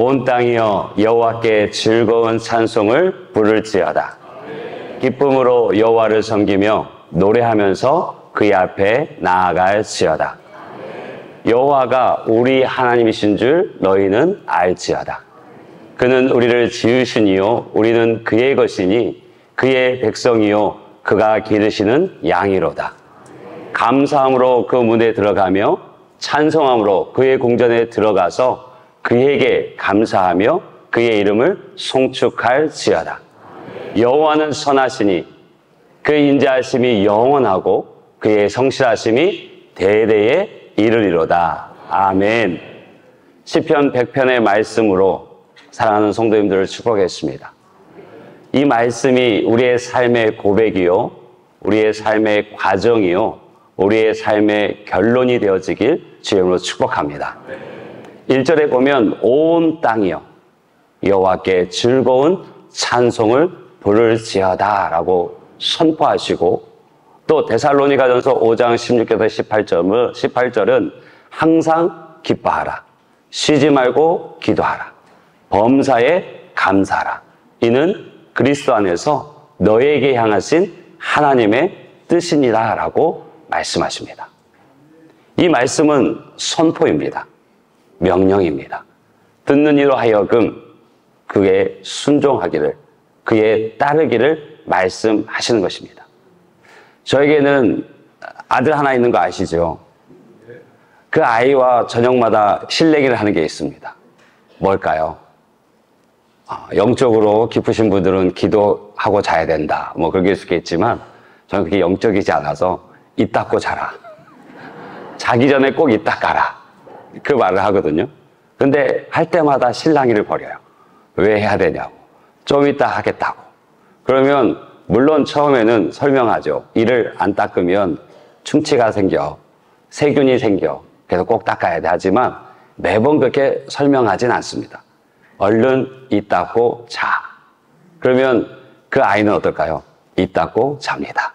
온 땅이여 여호와께 즐거운 찬송을 부를지어다. 기쁨으로 여호와를 섬기며 노래하면서 그의 앞에 나아갈지어다. 여호와가 우리 하나님이신 줄 너희는 알지어다. 그는 우리를 지으시니요 우리는 그의 것이니 그의 백성이요 그가 기르시는 양이로다. 감사함으로 그 문에 들어가며 찬송함으로 그의 궁전에 들어가서 그에게 감사하며 그의 이름을 송축할지어다. 여호와는 선하시니 그의 인자하심이 영원하고 그의 성실하심이 대대에 이르리로다. 아멘. 시편 100편의 말씀으로 사랑하는 성도님들을 축복했습니다. 이 말씀이 우리의 삶의 고백이요 우리의 삶의 과정이요 우리의 삶의 결론이 되어지길 주의 이름으로 축복합니다. 1절에 보면 온 땅이여 여호와께 즐거운 찬송을 부를지어다 라고 선포하시고, 또 데살로니가전서 5장 16절에서 18절은 항상 기뻐하라, 쉬지 말고 기도하라, 범사에 감사하라, 이는 그리스도 안에서 너에게 향하신 하나님의 뜻이니라 라고 말씀하십니다. 이 말씀은 선포입니다. 명령입니다. 듣는 이로 하여금 그에 순종하기를, 그에 따르기를 말씀하시는 것입니다. 저에게는 아들 하나 있는 거 아시죠? 그 아이와 저녁마다 실내기를 하는 게 있습니다. 뭘까요? 영적으로 깊으신 분들은 기도하고 자야 된다, 뭐 그럴 수 있겠지만 저는 그게 영적이지 않아서 입 닫고 자라, 자기 전에 꼭 입 닫아라, 그 말을 하거든요. 근데 할 때마다 실랑이를 벌여요. 왜 해야 되냐고, 좀 이따 하겠다고. 그러면 물론 처음에는 설명하죠. 이를 안 닦으면 충치가 생겨, 세균이 생겨, 그래서 꼭 닦아야 돼. 하지만 매번 그렇게 설명하진 않습니다. 얼른 입 닫고 자. 그러면 그 아이는 어떨까요? 입 닫고 잡니다.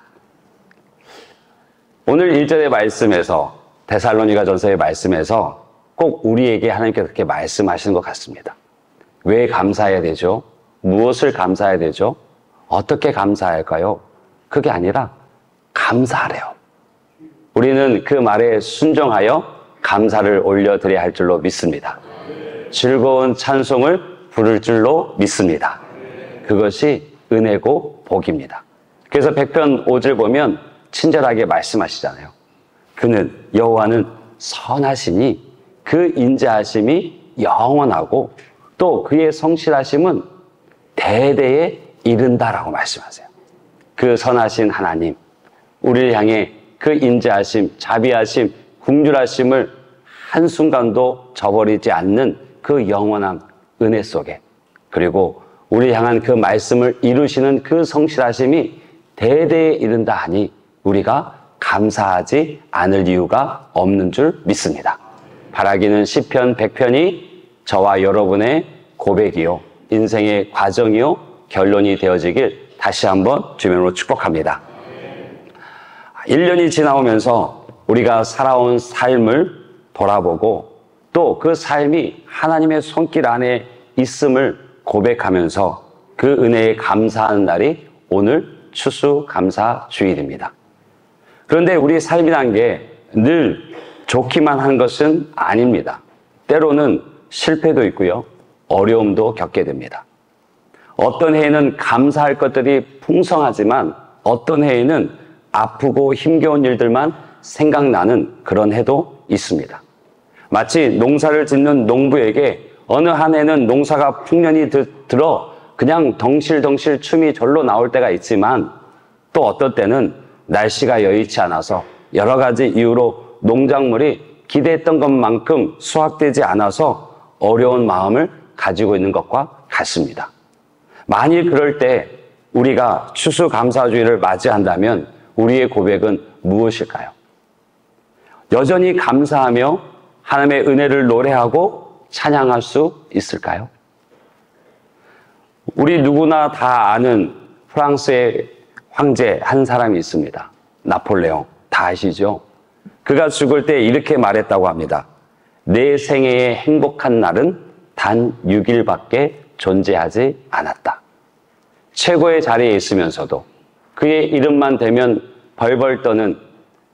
오늘 1절의 말씀에서, 데살로니가전서의 말씀에서 꼭 우리에게 하나님께서 그렇게 말씀하시는 것 같습니다. 왜 감사해야 되죠? 무엇을 감사해야 되죠? 어떻게 감사할까요? 그게 아니라 감사하래요. 우리는 그 말에 순종하여 감사를 올려드려야 할 줄로 믿습니다. 즐거운 찬송을 부를 줄로 믿습니다. 그것이 은혜고 복입니다. 그래서 100편 5절 보면 친절하게 말씀하시잖아요. 그는, 여호와는 선하시니 그 인자하심이 영원하고 또 그의 성실하심은 대대에 이른다라고 말씀하세요. 그 선하신 하나님, 우리를 향해 그 인자하심, 자비하심, 긍휼하심을 한순간도 저버리지 않는 그 영원한 은혜 속에, 그리고 우리를 향한 그 말씀을 이루시는 그 성실하심이 대대에 이른다 하니 우리가 감사하지 않을 이유가 없는 줄 믿습니다. 바라기는 시편 100편이 저와 여러분의 고백이요, 인생의 과정이요, 결론이 되어지길 다시 한번 주님으로 축복합니다. 1년이 지나오면서 우리가 살아온 삶을 돌아보고 또 그 삶이 하나님의 손길 안에 있음을 고백하면서 그 은혜에 감사하는 날이 오늘 추수감사주일입니다. 그런데 우리 삶이란 게 늘 좋기만 한 것은 아닙니다. 때로는 실패도 있고요, 어려움도 겪게 됩니다. 어떤 해에는 감사할 것들이 풍성하지만 어떤 해에는 아프고 힘겨운 일들만 생각나는 그런 해도 있습니다. 마치 농사를 짓는 농부에게 어느 한 해는 농사가 풍년이 들어 그냥 덩실덩실 춤이 절로 나올 때가 있지만, 또 어떤 때는 날씨가 여의치 않아서 여러 가지 이유로 농작물이 기대했던 것만큼 수확되지 않아서 어려운 마음을 가지고 있는 것과 같습니다. 만일 그럴 때 우리가 추수감사주일을 맞이한다면 우리의 고백은 무엇일까요? 여전히 감사하며 하나님의 은혜를 노래하고 찬양할 수 있을까요? 우리 누구나 다 아는 프랑스의 황제 한 사람이 있습니다. 나폴레옹, 다 아시죠? 그가 죽을 때 이렇게 말했다고 합니다. 내 생애의 행복한 날은 단 6일밖에 존재하지 않았다. 최고의 자리에 있으면서도 그의 이름만 대면 벌벌 떠는,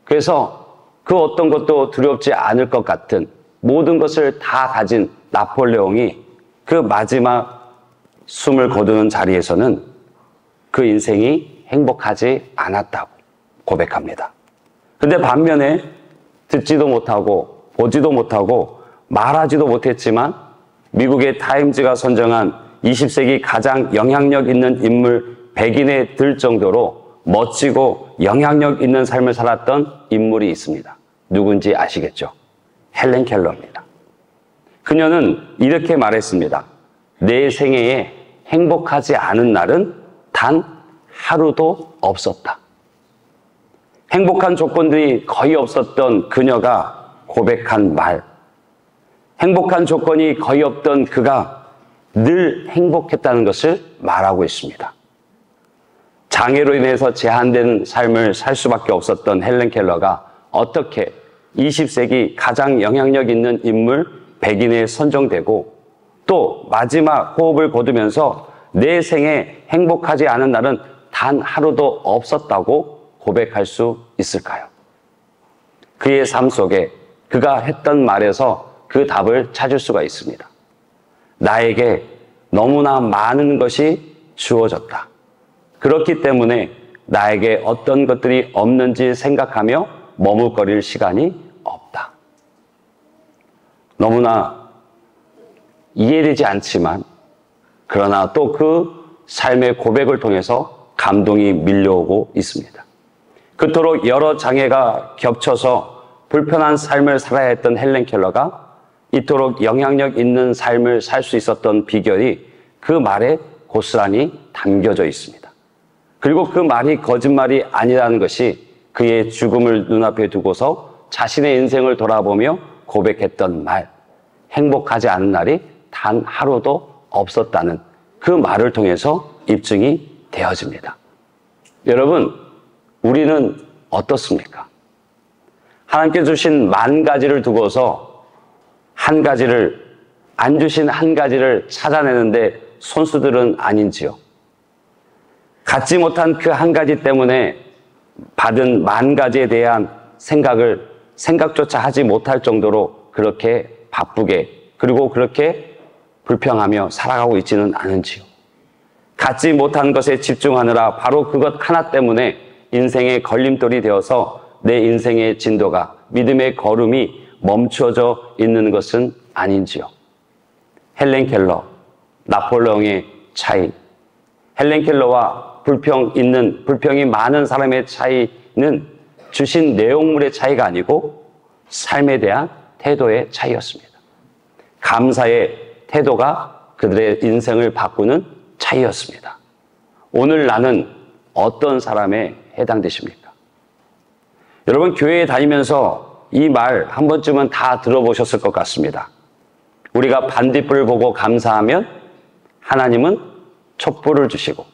그래서 그 어떤 것도 두렵지 않을 것 같은 모든 것을 다 가진 나폴레옹이 그 마지막 숨을 거두는 자리에서는 그 인생이 행복하지 않았다고 고백합니다. 근데 반면에 듣지도 못하고 보지도 못하고 말하지도 못했지만 미국의 타임즈가 선정한 20세기 가장 영향력 있는 인물 100인에 들 정도로 멋지고 영향력 있는 삶을 살았던 인물이 있습니다. 누군지 아시겠죠? 헬렌 켈러입니다. 그녀는 이렇게 말했습니다. 내 생애에 행복하지 않은 날은 단 하루도 없었다. 행복한 조건들이 거의 없었던 그녀가 고백한 말, 행복한 조건이 거의 없던 그가 늘 행복했다는 것을 말하고 있습니다. 장애로 인해서 제한된 삶을 살 수밖에 없었던 헬렌 켈러가 어떻게 20세기 가장 영향력 있는 인물 100인에 선정되고 또 마지막 호흡을 거두면서 내 생에 행복하지 않은 날은 단 하루도 없었다고 고백할 수 있을까요? 그의 삶 속에 그가 했던 말에서 그 답을 찾을 수가 있습니다. 나에게 너무나 많은 것이 주어졌다. 그렇기 때문에 나에게 어떤 것들이 없는지 생각하며 머뭇거릴 시간이 없다. 너무나 이해되지 않지만 그러나 또 그 삶의 고백을 통해서 감동이 밀려오고 있습니다. 그토록 여러 장애가 겹쳐서 불편한 삶을 살아야 했던 헬렌 켈러가 이토록 영향력 있는 삶을 살 수 있었던 비결이 그 말에 고스란히 담겨져 있습니다. 그리고 그 말이 거짓말이 아니라는 것이 그의 죽음을 눈앞에 두고서 자신의 인생을 돌아보며 고백했던 말, 행복하지 않은 날이 단 하루도 없었다는 그 말을 통해서 입증이 되어집니다. 여러분, 우리는 어떻습니까? 하나님께 주신 만 가지를 두고서 한 가지를, 안 주신 한 가지를 찾아내는데 손수들은 아닌지요? 갖지 못한 그 한 가지 때문에 받은 만 가지에 대한 생각조차 하지 못할 정도로 그렇게 바쁘게 그리고 그렇게 불평하며 살아가고 있지는 않은지요? 갖지 못한 것에 집중하느라 바로 그것 하나 때문에 인생의 걸림돌이 되어서 내 인생의 진도가, 믿음의 걸음이 멈춰져 있는 것은 아닌지요? 헬렌 켈러, 나폴레옹의 차이, 헬렌 켈러와 불평이 많은 사람의 차이는 주신 내용물의 차이가 아니고 삶에 대한 태도의 차이였습니다. 감사의 태도가 그들의 인생을 바꾸는 차이였습니다. 오늘 나는 어떤 사람에 해당되십니까? 여러분, 교회에 다니면서 이 말 한 번쯤은 다 들어보셨을 것 같습니다. 우리가 반딧불을 보고 감사하면 하나님은 촛불을 주시고,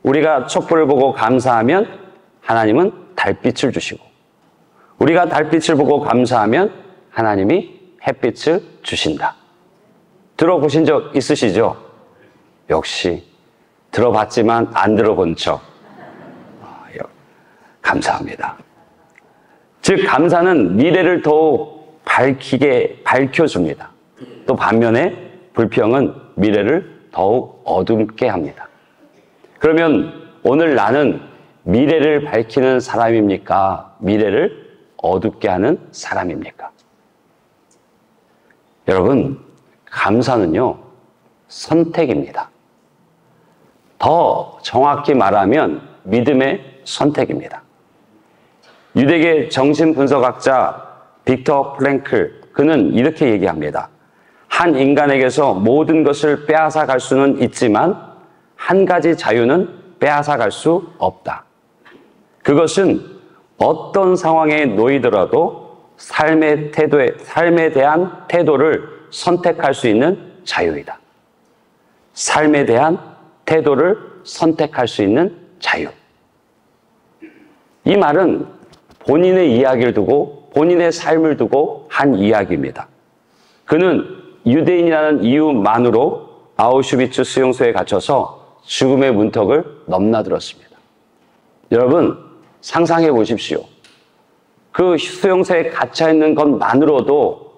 우리가 촛불을 보고 감사하면 하나님은 달빛을 주시고, 우리가 달빛을 보고 감사하면 하나님이 햇빛을 주신다. 들어보신 적 있으시죠? 역시 들어봤지만 안 들어본 척. 감사합니다. 즉, 감사는 미래를 더욱 밝혀줍니다. 또 반면에 불평은 미래를 더욱 어둡게 합니다. 그러면 오늘 나는 미래를 밝히는 사람입니까? 미래를 어둡게 하는 사람입니까? 여러분, 감사는요, 선택입니다. 더 정확히 말하면 믿음의 선택입니다. 유대계 정신분석학자 빅터 프랭클, 그는 이렇게 얘기합니다. 한 인간에게서 모든 것을 빼앗아 갈 수는 있지만 한 가지 자유는 빼앗아 갈 수 없다. 그것은 어떤 상황에 놓이더라도 삶에 대한 태도를 선택할 수 있는 자유이다. 삶에 대한 태도를 선택할 수 있는 자유. 이 말은 본인의 이야기를 두고, 본인의 삶을 두고 한 이야기입니다. 그는 유대인이라는 이유만으로 아우슈비츠 수용소에 갇혀서 죽음의 문턱을 넘나들었습니다. 여러분, 상상해 보십시오. 그 수용소에 갇혀 있는 것만으로도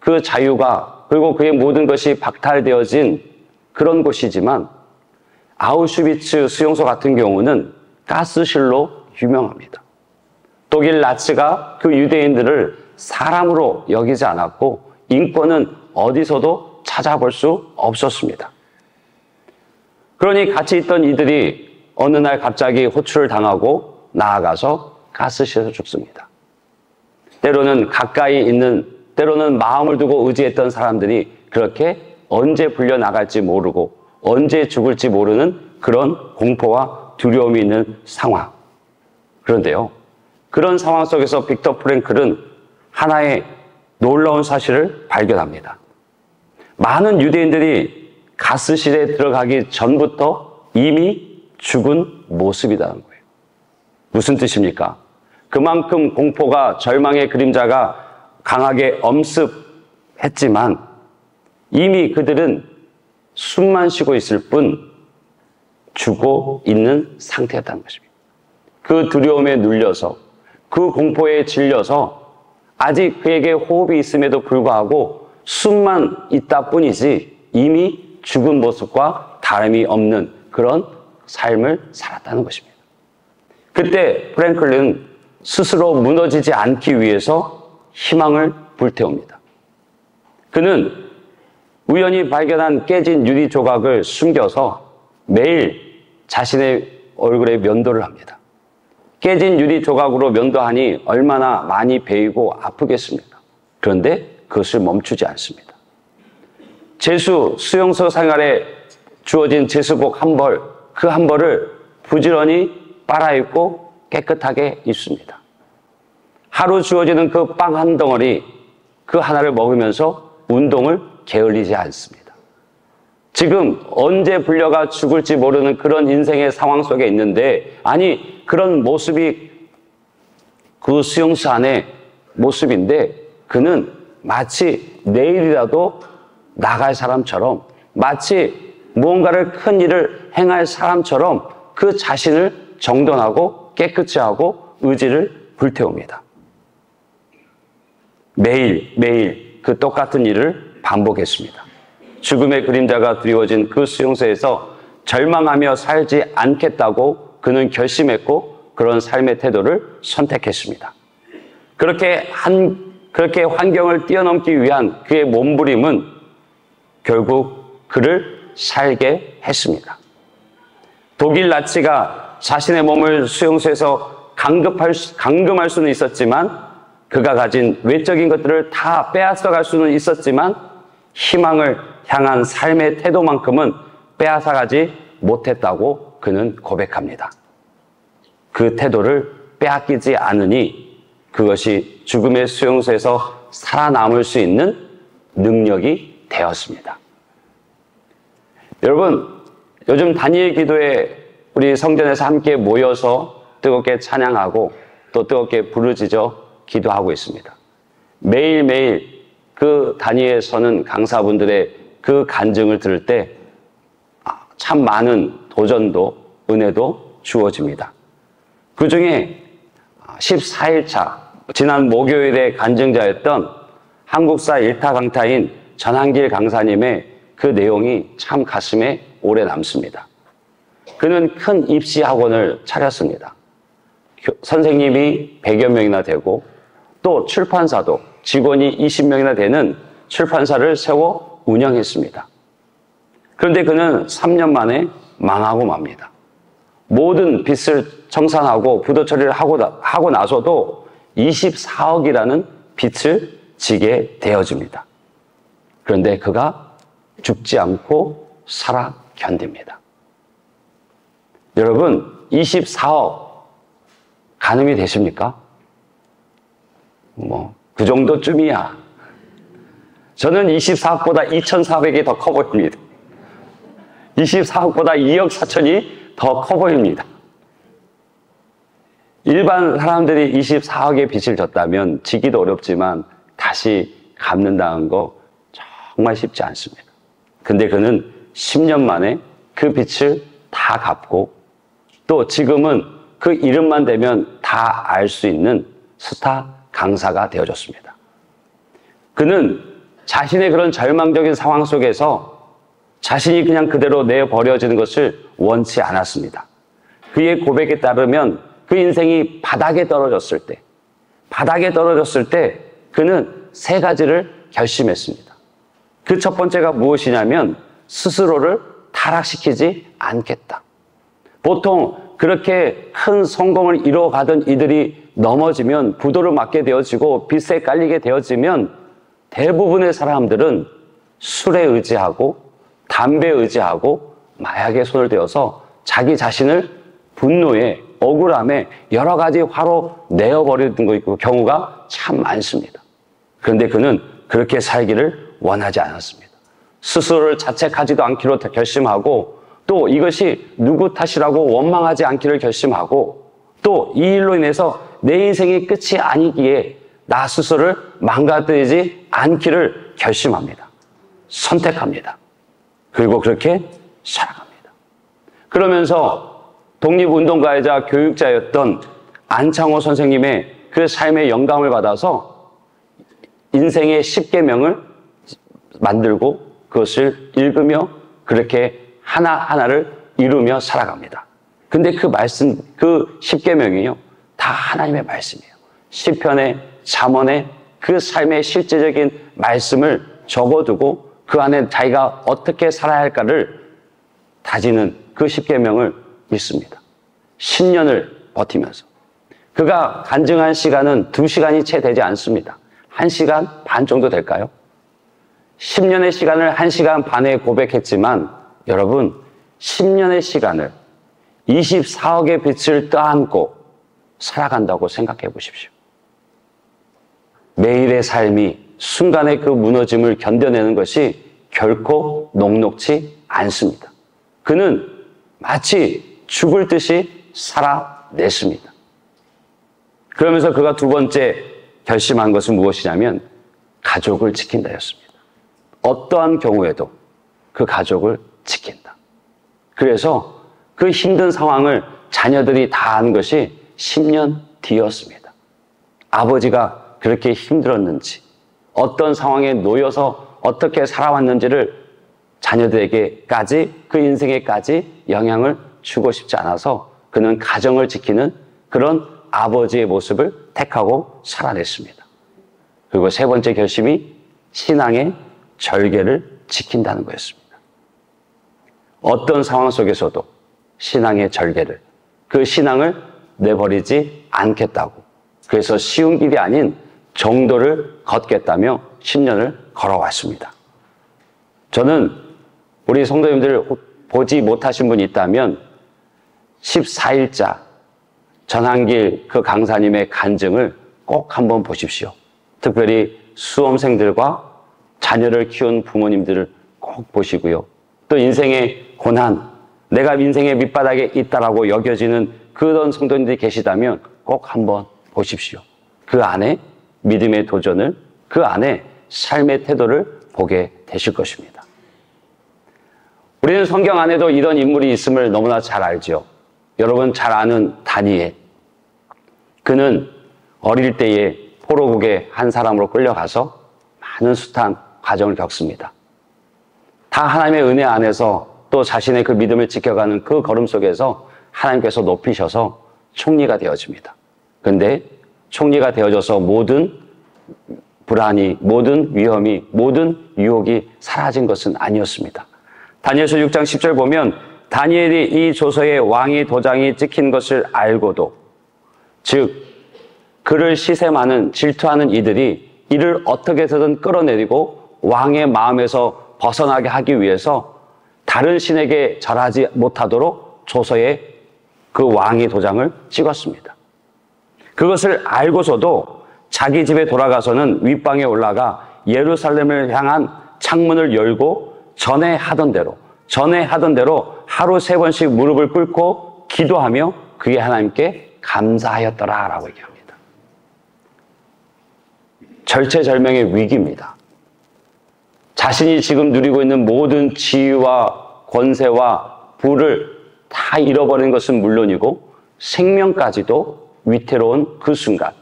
그 자유가, 그리고 그의 모든 것이 박탈되어진 그런 곳이지만, 아우슈비츠 수용소 같은 경우는 가스실로 유명합니다. 독일 나치가 그 유대인들을 사람으로 여기지 않았고 인권은 어디서도 찾아볼 수 없었습니다. 그러니 같이 있던 이들이 어느 날 갑자기 호출을 당하고 나아가서 가스실에서 죽습니다. 때로는 가까이 있는, 때로는 마음을 두고 의지했던 사람들이 그렇게 언제 불려나갈지 모르고 언제 죽을지 모르는 그런 공포와 두려움이 있는 상황. 그런데요, 그런 상황 속에서 빅터 프랭클은 하나의 놀라운 사실을 발견합니다. 많은 유대인들이 가스실에 들어가기 전부터 이미 죽은 모습이라는 거예요. 무슨 뜻입니까? 그만큼 공포가, 절망의 그림자가 강하게 엄습했지만 이미 그들은 숨만 쉬고 있을 뿐 죽어 있는 상태였다는 것입니다. 그 두려움에 눌려서, 그 공포에 질려서 아직 그에게 호흡이 있음에도 불구하고 숨만 있다 뿐이지 이미 죽은 모습과 다름이 없는 그런 삶을 살았다는 것입니다. 그때 프랭클은 스스로 무너지지 않기 위해서 희망을 불태웁니다. 그는 우연히 발견한 깨진 유리 조각을 숨겨서 매일 자신의 얼굴에 면도를 합니다. 깨진 유리 조각으로 면도하니 얼마나 많이 베이고 아프겠습니까? 그런데 그것을 멈추지 않습니다. 수용소 생활에 주어진 제수복 한 벌, 그 한 벌을 부지런히 빨아입고 깨끗하게 입습니다. 하루 주어지는 그 빵 한 덩어리, 그 하나를 먹으면서 운동을 게을리지 않습니다. 지금 언제 불려가 죽을지 모르는 그런 인생의 상황 속에 있는데, 아니, 그런 모습이 그 수용소 안의 모습인데, 그는 마치 내일이라도 나갈 사람처럼, 마치 무언가를 큰 일을 행할 사람처럼 그 자신을 정돈하고 깨끗이 하고 의지를 불태웁니다. 매일 그 똑같은 일을 반복했습니다. 죽음의 그림자가 드리워진 그 수용소에서 절망하며 살지 않겠다고 그는 결심했고 그런 삶의 태도를 선택했습니다. 그렇게 환경을 뛰어넘기 위한 그의 몸부림은 결국 그를 살게 했습니다. 독일 나치가 자신의 몸을 수용소에서 감금할 수는 있었지만, 그가 가진 외적인 것들을 다 빼앗아갈 수는 있었지만 희망을 향한 삶의 태도만큼은 빼앗아가지 못했다고 그는 고백합니다. 그 태도를 빼앗기지 않으니 그것이 죽음의 수용소에서 살아남을 수 있는 능력이 되었습니다. 여러분, 요즘 다니엘 기도에 우리 성전에서 함께 모여서 뜨겁게 찬양하고 또 뜨겁게 부르짖어 기도하고 있습니다. 매일매일 그 단위에 서는 강사분들의 그 간증을 들을 때 참 많은 도전도 은혜도 주어집니다. 그 중에 14일차 지난 목요일에 간증자였던 한국사 일타 강타인 전한길 강사님의 그 내용이 참 가슴에 오래 남습니다. 그는 큰 입시 학원을 차렸습니다. 선생님이 100여 명이나 되고 또 출판사도 직원이 20명이나 되는 출판사를 세워 운영했습니다. 그런데 그는 3년 만에 망하고 맙니다. 모든 빚을 청산하고 부도 처리를 하고 나서도 24억이라는 빚을 지게 되어집니다. 그런데 그가 죽지 않고 살아 견딥니다. 여러분, 24억 가늠이 되십니까? 그 정도쯤이야. 저는 24억보다 2,400이 더 커 보입니다. 24억보다 2억 4천이 더 커 보입니다. 일반 사람들이 24억의 빚을 졌다면 지기도 어렵지만 다시 갚는다는 거 정말 쉽지 않습니다. 근데 그는 10년 만에 그 빚을 다 갚고 또 지금은 그 이름만 대면 다 알 수 있는 스타 강사가 되어졌습니다. 그는 자신의 그런 절망적인 상황 속에서 자신이 그냥 그대로 내버려지는 것을 원치 않았습니다. 그의 고백에 따르면 그 인생이 바닥에 떨어졌을 때 그는 세 가지를 결심했습니다. 그 첫 번째가 무엇이냐면 스스로를 타락시키지 않겠다. 보통 그렇게 큰 성공을 이뤄가던 이들이 넘어지면 부도를 맞게 되어지고 빚에 깔리게 되어지면 대부분의 사람들은 술에 의지하고 담배에 의지하고 마약에 손을 대어서 자기 자신을 분노에 억울함에 여러 가지 화로 내어버리는 경우가 참 많습니다. 그런데 그는 그렇게 살기를 원하지 않았습니다. 스스로를 자책하지도 않기로 결심하고 또 이것이 누구 탓이라고 원망하지 않기를 결심하고 또 이 일로 인해서 내 인생이 끝이 아니기에 나 스스로를 망가뜨리지 않기를 결심합니다. 선택합니다. 그리고 그렇게 살아갑니다. 그러면서 독립운동가이자 교육자였던 안창호 선생님의 그 삶의 영감을 받아서 인생의 10계명을 만들고 그것을 읽으며 그렇게 하나하나를 이루며 살아갑니다. 근데 그 말씀, 그 10계명이요. 다 하나님의 말씀이에요. 시편에, 잠언에 그 삶의 실제적인 말씀을 적어두고 그 안에 자기가 어떻게 살아야 할까를 다지는 그 10계명을 읽습니다. 10년을 버티면서. 그가 간증한 시간은 2시간이 채 되지 않습니다. 1시간 반 정도 될까요? 10년의 시간을 1시간 반에 고백했지만 여러분 10년의 시간을 24억의 빛을 떠안고 살아간다고 생각해 보십시오. 매일의 삶이 순간의 그 무너짐을 견뎌내는 것이 결코 녹록지 않습니다. 그는 마치 죽을 듯이 살아냈습니다. 그러면서 그가 두 번째 결심한 것은 무엇이냐면 가족을 지킨다였습니다. 어떠한 경우에도 그 가족을 지킨다. 그래서 그 힘든 상황을 자녀들이 다 안 것이 10년 뒤였습니다. 아버지가 그렇게 힘들었는지 어떤 상황에 놓여서 어떻게 살아왔는지를 자녀들에게까지 그 인생에까지 영향을 주고 싶지 않아서 그는 가정을 지키는 그런 아버지의 모습을 택하고 살아냈습니다. 그리고 세 번째 결심이 신앙의 절개를 지킨다는 거였습니다. 어떤 상황 속에서도 신앙의 절개를, 그 신앙을 내버리지 않겠다고. 그래서 쉬운 길이 아닌 정도를 걷겠다며 10년을 걸어왔습니다. 저는 우리 성도님들 보지 못하신 분이 있다면 14일자 전한길 그 강사님의 간증을 꼭 한번 보십시오. 특별히 수험생들과 자녀를 키운 부모님들을 꼭 보시고요. 또 인생의 고난, 내가 인생의 밑바닥에 있다라고 여겨지는 그런 성도님들이 계시다면 꼭 한번 보십시오. 그 안에 믿음의 도전을, 그 안에 삶의 태도를 보게 되실 것입니다. 우리는 성경 안에도 이런 인물이 있음을 너무나 잘 알죠. 여러분 잘 아는 다니엘. 그는 어릴 때에 포로국의 한 사람으로 끌려가서 많은 숱한 과정을 겪습니다. 다 하나님의 은혜 안에서 또 자신의 그 믿음을 지켜가는 그 걸음 속에서 하나님께서 높이셔서 총리가 되어집니다. 그런데 총리가 되어져서 모든 불안이, 모든 위험이, 모든 유혹이 사라진 것은 아니었습니다. 다니엘서 6장 10절 보면 다니엘이 이 조서에 왕의 도장이 찍힌 것을 알고도, 즉 그를 시샘하는 질투하는 이들이 이를 어떻게 해서든 끌어내리고 왕의 마음에서 벗어나게 하기 위해서 다른 신에게 절하지 못하도록 조서에 그 왕의 도장을 찍었습니다. 그것을 알고서도 자기 집에 돌아가서는 윗방에 올라가 예루살렘을 향한 창문을 열고 전에 하던 대로 하루 3번씩 무릎을 꿇고 기도하며 그게 하나님께 감사하였더라라고 얘기합니다. 절체절명의 위기입니다. 자신이 지금 누리고 있는 모든 지위와 권세와 부를 다 잃어버린 것은 물론이고 생명까지도 위태로운 그 순간,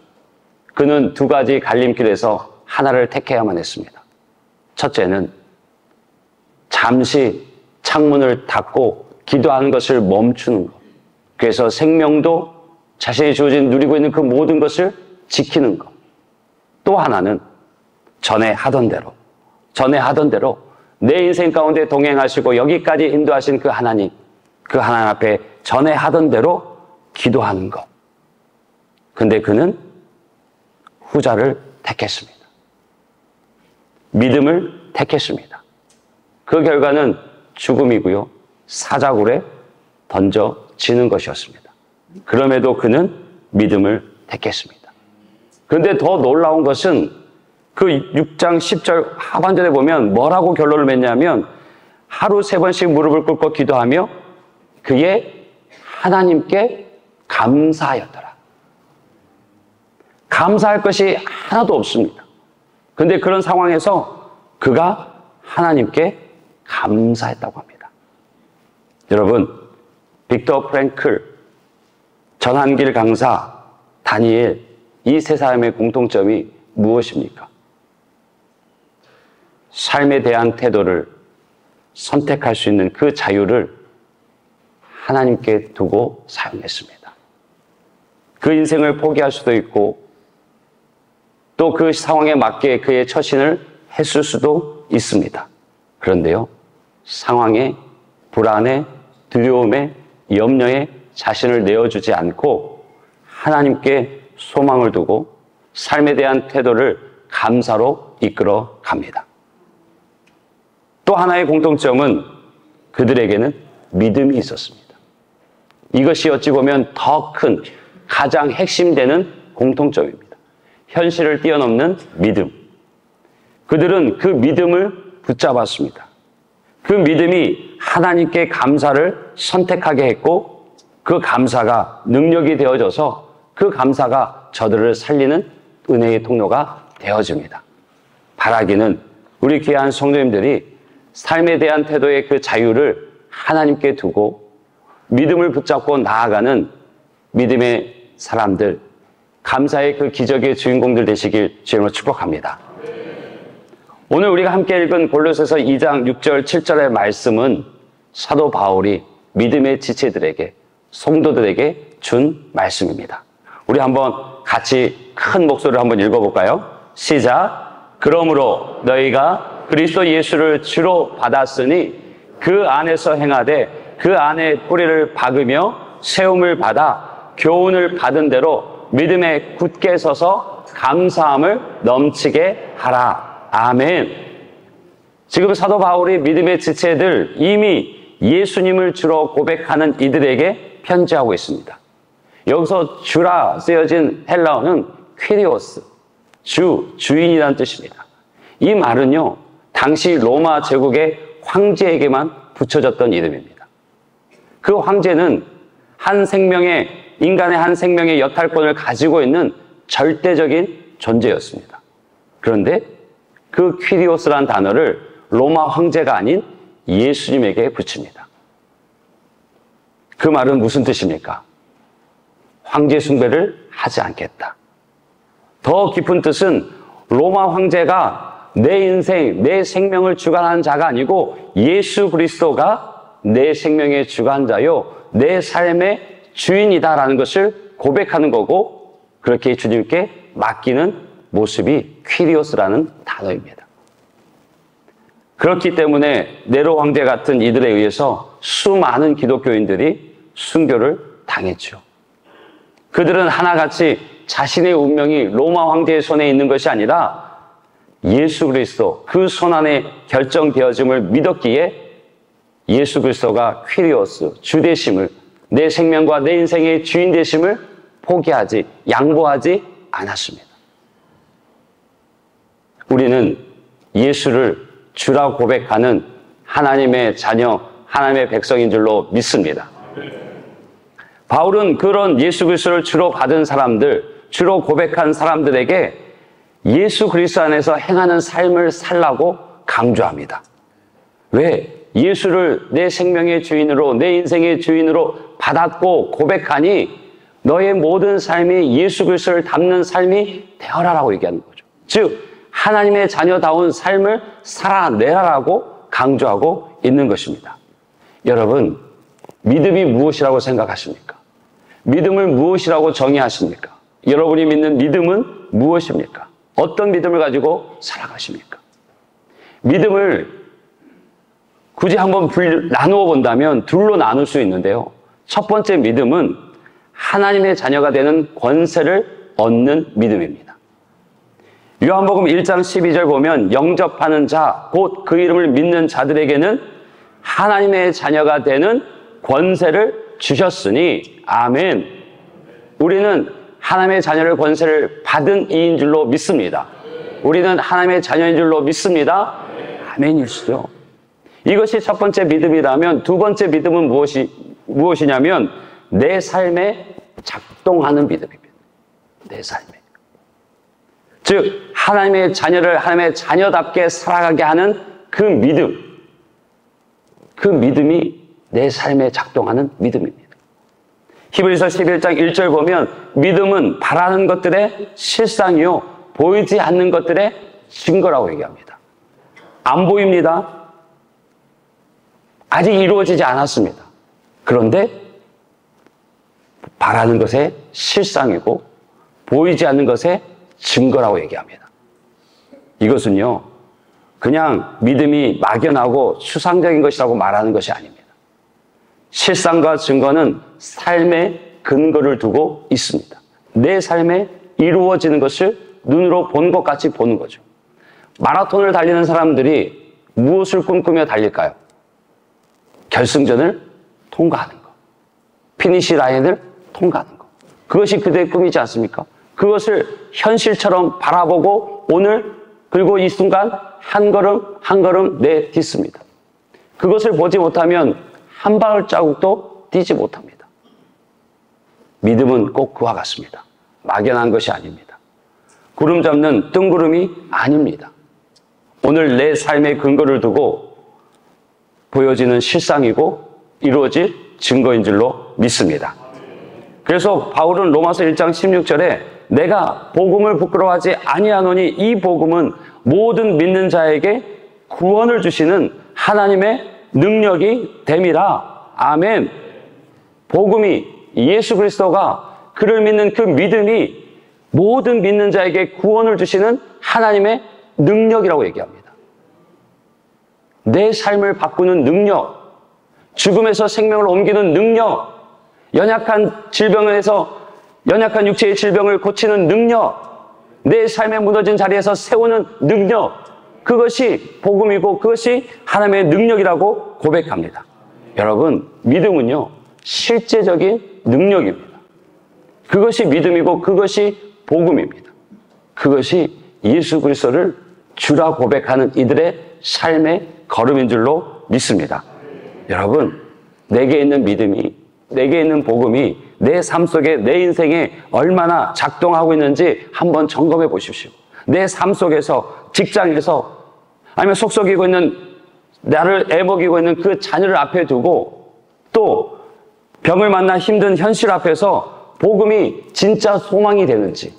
그는 두 가지 갈림길에서 하나를 택해야만 했습니다. 첫째는 잠시 창문을 닫고 기도하는 것을 멈추는 것. 그래서 생명도 자신이 주어진 누리고 있는 그 모든 것을 지키는 것. 또 하나는 전에 하던 대로 내 인생 가운데 동행하시고 여기까지 인도하신 그 하나님 앞에 전에 하던 대로 기도하는 것. 근데 그는 후자를 택했습니다. 믿음을 택했습니다. 그 결과는 죽음이고요, 사자굴에 던져지는 것이었습니다. 그럼에도 그는 믿음을 택했습니다. 그런데 더 놀라운 것은 그 6장 10절 하반절에 보면 뭐라고 결론을 맺냐면 하루 3번씩 무릎을 꿇고 기도하며 그의 하나님께 감사하였더라. 감사할 것이 하나도 없습니다. 그런데 그런 상황에서 그가 하나님께 감사했다고 합니다. 여러분, 빅터 프랭클, 전한길 강사, 다니엘, 이 세 사람의 공통점이 무엇입니까? 삶에 대한 태도를 선택할 수 있는 그 자유를 하나님께 두고 사용했습니다. 그 인생을 포기할 수도 있고 또 그 상황에 맞게 그의 처신을 했을 수도 있습니다. 그런데요, 상황에, 불안에, 두려움에, 염려에 자신을 내어주지 않고 하나님께 소망을 두고 삶에 대한 태도를 감사로 이끌어 갑니다. 또 하나의 공통점은 그들에게는 믿음이 있었습니다. 이것이 어찌 보면 더 큰, 가장 핵심되는 공통점입니다. 현실을 뛰어넘는 믿음. 그들은 그 믿음을 붙잡았습니다. 그 믿음이 하나님께 감사를 선택하게 했고 그 감사가 능력이 되어져서 그 감사가 저들을 살리는 은혜의 통로가 되어집니다. 바라기는 우리 귀한 성도님들이 삶에 대한 태도의 그 자유를 하나님께 두고 믿음을 붙잡고 나아가는 믿음의 사람들, 감사의 그 기적의 주인공들 되시길 주님으로 축복합니다. 오늘 우리가 함께 읽은 골로새서 2장 6절 7절의 말씀은 사도 바울이 믿음의 지체들에게, 성도들에게 준 말씀입니다. 우리 한번 같이 큰 목소리로 한번 읽어볼까요? 시작. 그러므로 너희가 그리스도 예수를 주로 받았으니 그 안에서 행하되 그 안에 뿌리를 박으며 세움을 받아 교훈을 받은 대로 믿음에 굳게 서서 감사함을 넘치게 하라. 아멘. 지금 사도 바울이 믿음의 지체들, 이미 예수님을 주로 고백하는 이들에게 편지하고 있습니다. 여기서 주라 쓰여진 헬라어는 퀴리오스, 주인이라는 뜻입니다. 이 말은요, 당시 로마 제국의 황제에게만 붙여졌던 이름입니다. 그 황제는 인간의 한 생명의 여탈권을 가지고 있는 절대적인 존재였습니다. 그런데 그 퀴리오스라는 단어를 로마 황제가 아닌 예수님에게 붙입니다. 그 말은 무슨 뜻입니까? 황제 숭배를 하지 않겠다. 더 깊은 뜻은 로마 황제가 내 인생, 내 생명을 주관하는 자가 아니고 예수 그리스도가 내 생명의 주관자요, 내 삶의 주인이다라는 것을 고백하는 거고 그렇게 주님께 맡기는 모습이 퀴리오스라는 단어입니다. 그렇기 때문에 네로 황제 같은 이들에 의해서 수많은 기독교인들이 순교를 당했죠. 그들은 하나같이 자신의 운명이 로마 황제의 손에 있는 것이 아니라 예수 그리스도 그 손 안에 결정되어짐을 믿었기에 예수 그리스도가 퀴리오스, 주 되심을, 내 생명과 내 인생의 주인 되심을 포기하지, 양보하지 않았습니다. 우리는 예수를 주라 고백하는 하나님의 자녀, 하나님의 백성인 줄로 믿습니다. 바울은 그런 예수 그리스도를 주로 받은 사람들, 주로 고백한 사람들에게 예수 그리스도 안에서 행하는 삶을 살라고 강조합니다. 왜? 예수를 내 생명의 주인으로, 내 인생의 주인으로 받았고 고백하니 너의 모든 삶이 예수 그리스도를 닮는 삶이 되어라라고 얘기하는 거죠. 즉 하나님의 자녀다운 삶을 살아내라라고 강조하고 있는 것입니다. 여러분, 믿음이 무엇이라고 생각하십니까? 믿음을 무엇이라고 정의하십니까? 여러분이 믿는 믿음은 무엇입니까? 어떤 믿음을 가지고 살아가십니까? 믿음을 굳이 한번 나누어 본다면 둘로 나눌 수 있는데요. 첫 번째 믿음은 하나님의 자녀가 되는 권세를 얻는 믿음입니다. 요한복음 1장 12절 보면 영접하는 자, 곧 그 이름을 믿는 자들에게는 하나님의 자녀가 되는 권세를 주셨으니 아멘. 우리는 하나님의 자녀를 권세를 받은 이인 줄로 믿습니다. 우리는 하나님의 자녀인 줄로 믿습니다. 아멘이시죠. 이것이 첫 번째 믿음이라면 두 번째 믿음은 무엇이냐면 내 삶에 작동하는 믿음입니다. 내 삶에. 즉 하나님의 자녀를 하나님의 자녀답게 살아가게 하는 그 믿음. 그 믿음이 내 삶에 작동하는 믿음입니다. 히브리서 11장 1절 보면 믿음은 바라는 것들의 실상이요 보이지 않는 것들의 증거라고 얘기합니다. 안 보입니다. 아직 이루어지지 않았습니다. 그런데 바라는 것의 실상이고 보이지 않는 것의 증거라고 얘기합니다. 이것은요, 그냥 믿음이 막연하고 추상적인 것이라고 말하는 것이 아닙니다. 실상과 증거는 삶의 근거를 두고 있습니다. 내 삶에 이루어지는 것을 눈으로 본 것 같이 보는 거죠. 마라톤을 달리는 사람들이 무엇을 꿈꾸며 달릴까요? 결승전을 통과하는 것. 피니시 라인을 통과하는 것. 그것이 그들의 꿈이지 않습니까? 그것을 현실처럼 바라보고 오늘 그리고 이 순간 한 걸음 한 걸음 내딛습니다. 그것을 보지 못하면 한 발자국도 뛰지 못합니다. 믿음은 꼭 그와 같습니다. 막연한 것이 아닙니다. 구름 잡는 뜬구름이 아닙니다. 오늘 내 삶의 근거를 두고 보여지는 실상이고 이루어질 증거인 줄로 믿습니다. 그래서 바울은 로마서 1장 16절에 내가 복음을 부끄러워하지 아니하노니 이 복음은 모든 믿는 자에게 구원을 주시는 하나님의 능력이 됨이라. 아멘. 복음이 예수 그리스도가 그를 믿는 그 믿음이 모든 믿는 자에게 구원을 주시는 하나님의 능력이라고 얘기합니다. 내 삶을 바꾸는 능력, 죽음에서 생명을 옮기는 능력, 연약한 질병에서 연약한 육체의 질병을 고치는 능력, 내 삶에 무너진 자리에서 세우는 능력, 그것이 복음이고 그것이 하나님의 능력이라고 고백합니다. 여러분, 믿음은요, 실제적인 능력입니다. 그것이 믿음이고 그것이 복음입니다. 그것이 예수 그리스도를 주라 고백하는 이들의 삶의 걸음인 줄로 믿습니다. 여러분, 내게 있는 믿음이, 내게 있는 복음이 내 삶 속에, 내 인생에 얼마나 작동하고 있는지 한번 점검해 보십시오. 내 삶 속에서, 직장에서, 아니면 속썩이고 있는, 나를 애먹이고 있는 그 자녀를 앞에 두고 또 병을 만나 힘든 현실 앞에서 복음이 진짜 소망이 되는지,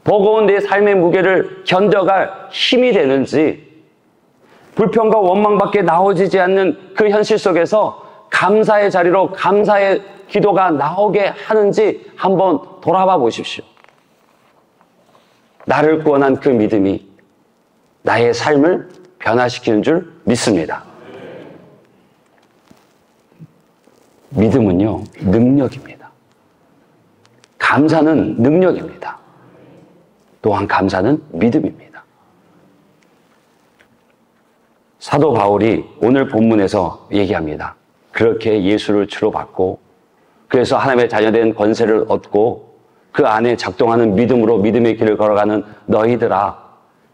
버거운 내 삶의 무게를 견뎌갈 힘이 되는지, 불평과 원망밖에 나오지 않는 그 현실 속에서 감사의 자리로 감사의 기도가 나오게 하는지 한번 돌아봐 보십시오. 나를 구원한 그 믿음이 나의 삶을 변화시키는 줄 믿습니다. 믿음은요, 능력입니다. 감사는 능력입니다. 또한 감사는 믿음입니다. 사도 바울이 오늘 본문에서 얘기합니다. 그렇게 예수를 주로 받고 그래서 하나님의 자녀된 권세를 얻고 그 안에 작동하는 믿음으로 믿음의 길을 걸어가는 너희들아,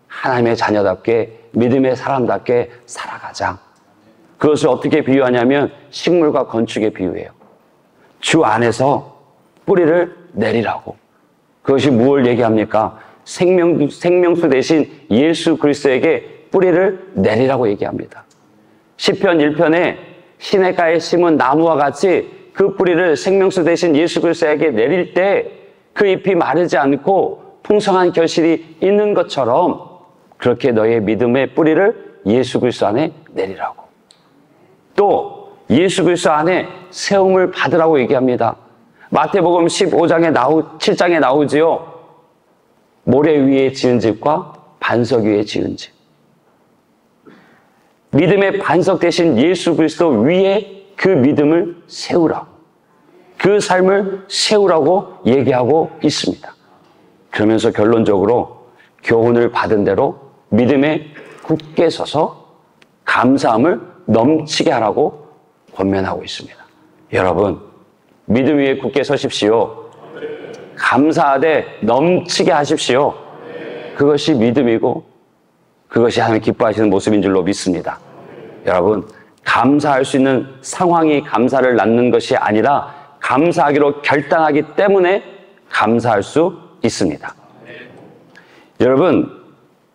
하나님의 자녀답게 믿음의 사람답게 살아가자. 그것을 어떻게 비유하냐면 식물과 건축에 비유해요. 주 안에서 뿌리를 내리라고. 그것이 무엇을 얘기합니까? 생명수 대신 예수 그리스도에게 뿌리를 내리라고 얘기합니다. 시편 1편에 시냇가에 심은 나무와 같이 그 뿌리를 생명수 대신 예수 그리스도에게 내릴 때 그 잎이 마르지 않고 풍성한 결실이 있는 것처럼 그렇게 너의 믿음의 뿌리를 예수 그리스도 안에 내리라고. 또 예수 그리스도 안에 세움을 받으라고 얘기합니다. 마태복음 7장에 나오지요. 모래 위에 지은 집과 반석 위에 지은 집. 믿음의 반석 대신 예수 그리스도 위에 그 믿음을 세우라고. 그 삶을 세우라고 얘기하고 있습니다. 그러면서 결론적으로 교훈을 받은 대로 믿음에 굳게 서서 감사함을 넘치게 하라고 권면하고 있습니다. 여러분, 믿음 위에 굳게 서십시오. 감사하되 넘치게 하십시오. 그것이 믿음이고 그것이 하나님 기뻐하시는 모습인 줄로 믿습니다. 여러분, 감사할 수 있는 상황이 감사를 낳는 것이 아니라 감사하기로 결단하기 때문에 감사할 수 있습니다. 여러분,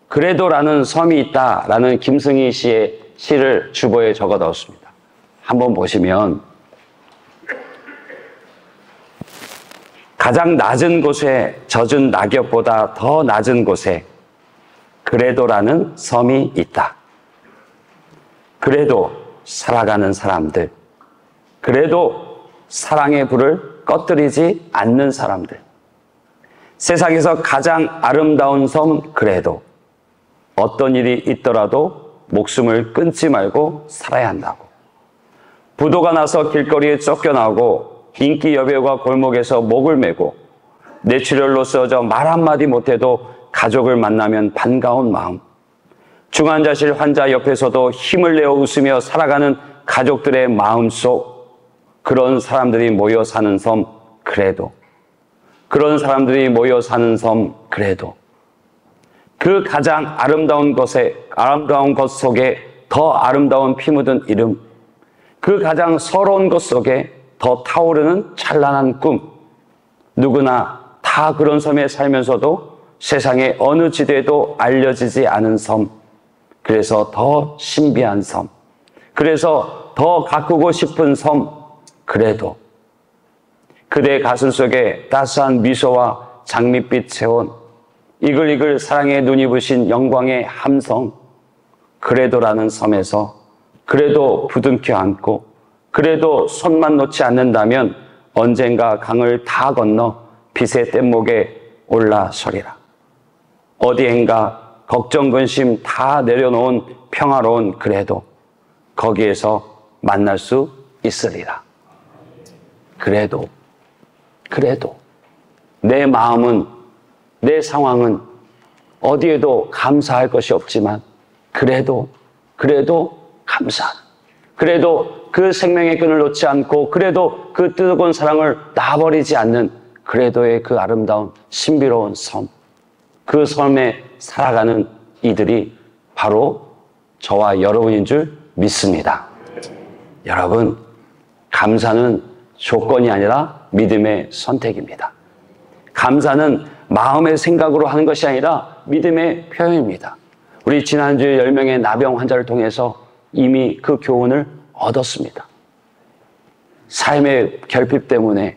그래도라는 섬이 있다라는 김승희 씨의 시를 주보에 적어 넣었습니다. 한번 보시면 가장 낮은 곳에 젖은 낙엽보다 더 낮은 곳에 그래도라는 섬이 있다. 그래도 살아가는 사람들, 그래도 사랑의 불을 꺼뜨리지 않는 사람들, 세상에서 가장 아름다운 섬 그래도 어떤 일이 있더라도 목숨을 끊지 말고 살아야 한다고. 부도가 나서 길거리에 쫓겨나고 인기 여배우가 골목에서 목을 메고 뇌출혈로 쓰러져 말 한마디 못해도 가족을 만나면 반가운 마음, 중환자실 환자 옆에서도 힘을 내어 웃으며 살아가는 가족들의 마음속, 그런 사람들이 모여 사는 섬 그래도, 그런 사람들이 모여 사는 섬 그래도, 그 가장 아름다운 것 속에 더 아름다운 피 묻은 이름, 그 가장 서러운 것 속에 더 타오르는 찬란한 꿈, 누구나 다 그런 섬에 살면서도 세상의 어느 지대에도 알려지지 않은 섬, 그래서 더 신비한 섬, 그래서 더 가꾸고 싶은 섬 그래도, 그대 가슴 속에 따스한 미소와 장밋빛 채원, 이글이글 사랑에 눈이 부신 영광의 함성, 그래도라는 섬에서 그래도 부둥켜 안고 그래도 손만 놓지 않는다면 언젠가 강을 다 건너 빛의 뗏목에 올라서리라. 어디엔가 걱정 근심 다 내려놓은 평화로운 그래도 거기에서 만날 수 있으리라. 그래도 내 마음은, 내 상황은 어디에도 감사할 것이 없지만 그래도 감사, 그래도 그 생명의 끈을 놓지 않고 그래도 그 뜨거운 사랑을 놔버리지 않는 그래도의 그 아름다운 신비로운 섬, 그 섬에 살아가는 이들이 바로 저와 여러분인 줄 믿습니다. 여러분, 감사는 조건이 아니라 믿음의 선택입니다. 감사는 마음의 생각으로 하는 것이 아니라 믿음의 표현입니다. 우리 지난주에 10명의 나병 환자를 통해서 이미 그 교훈을 얻었습니다. 삶의 결핍 때문에,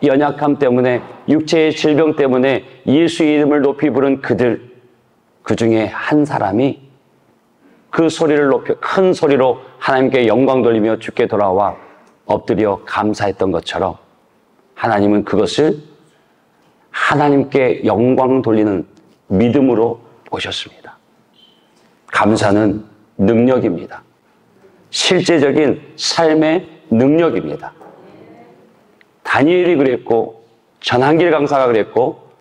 연약함 때문에, 육체의 질병 때문에 예수의 이름을 높이 부른 그들, 그 중에 한 사람이 그 소리를 높여 큰 소리로 하나님께 영광 돌리며 주께 돌아와 엎드려 감사했던 것처럼 하나님은 그것을 하나님께 영광 돌리는 믿음으로 보셨습니다. 감사는 능력입니다. 실제적인 삶의 능력입니다. 다니엘이 그랬고, 전한길 강사가 그랬고,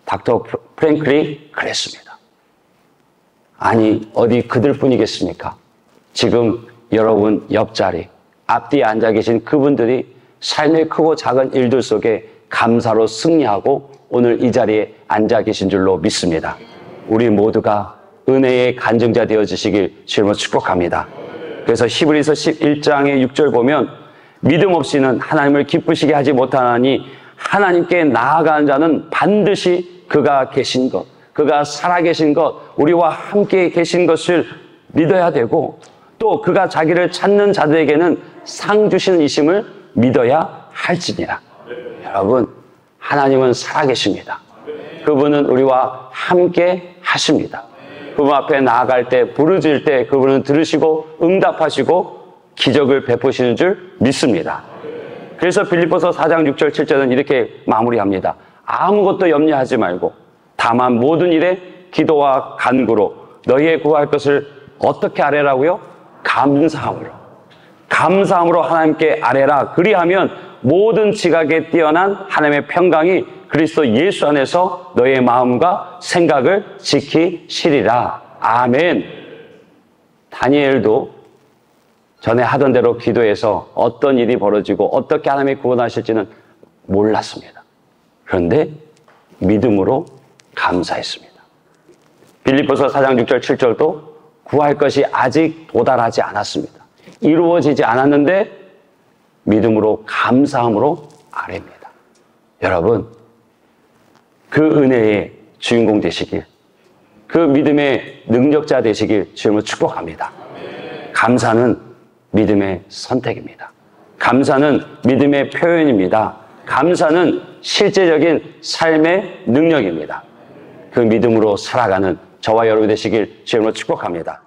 닥터 프랭클이 그랬습니다. 아니, 어디 그들뿐이겠습니까? 지금 여러분 옆자리, 앞뒤에 앉아 계신 그분들이 삶의 크고 작은 일들 속에 감사로 승리하고 오늘 이 자리에 앉아 계신 줄로 믿습니다. 우리 모두가 은혜의 간증자 되어주시길 주님으로 축복합니다. 그래서 히브리서 11장의 6절 보면 믿음 없이는 하나님을 기쁘시게 하지 못하나니 하나님께 나아가는 자는 반드시 그가 계신 것, 그가 살아계신 것, 우리와 함께 계신 것을 믿어야 되고, 또 그가 자기를 찾는 자들에게는 상 주시는 이심을 믿어야 할지니라. 여러분, 하나님은 살아계십니다. 그분은 우리와 함께 하십니다. 그분 앞에 나아갈 때, 부르짖을 때 그분은 들으시고 응답하시고 기적을 베푸시는 줄 믿습니다. 그래서 빌립보서 4장 6절 7절은 이렇게 마무리합니다. 아무것도 염려하지 말고 다만 모든 일에 기도와 간구로 너희의 구할 것을 어떻게 아뢰라고요? 감사함으로. 감사함으로 하나님께 아뢰라. 그리하면 모든 지각에 뛰어난 하나님의 평강이 그리스도 예수 안에서 너의 마음과 생각을 지키시리라. 아멘. 다니엘도 전에 하던 대로 기도해서 어떤 일이 벌어지고 어떻게 하나님이 구원하실지는 몰랐습니다. 그런데 믿음으로 감사했습니다. 빌립보서 4장 6절 7절도 구할 것이 아직 도달하지 않았습니다. 이루어지지 않았는데 믿음으로 감사함으로 아뢰입니다. 여러분, 그 은혜의 주인공 되시길, 그 믿음의 능력자 되시길 주님을 축복합니다. 감사는 믿음의 선택입니다. 감사는 믿음의 표현입니다. 감사는 실제적인 삶의 능력입니다. 그 믿음으로 살아가는 저와 여러분 되시길 주님을 축복합니다.